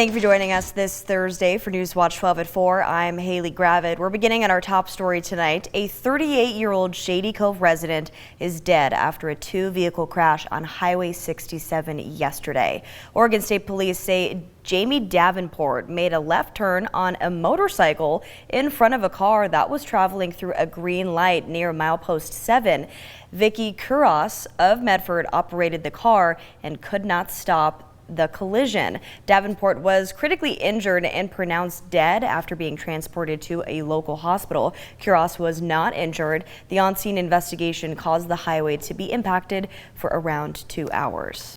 Thank you for joining us this Thursday for Newswatch 12 at 4. I'm Haley Gravid. We're beginning at our top story tonight. A 38-year-old Shady Cove resident is dead after a two-vehicle crash on Highway 67 yesterday. Oregon State Police say Jamie Davenport made a left turn on a motorcycle in front of a car that was traveling through a green light near milepost 7. Vicky Kuras of Medford operated the car and could not stop the collision. Davenport was critically injured and pronounced dead after being transported to a local hospital. Kuras was not injured. The on-scene investigation caused the highway to be impacted for around 2 hours.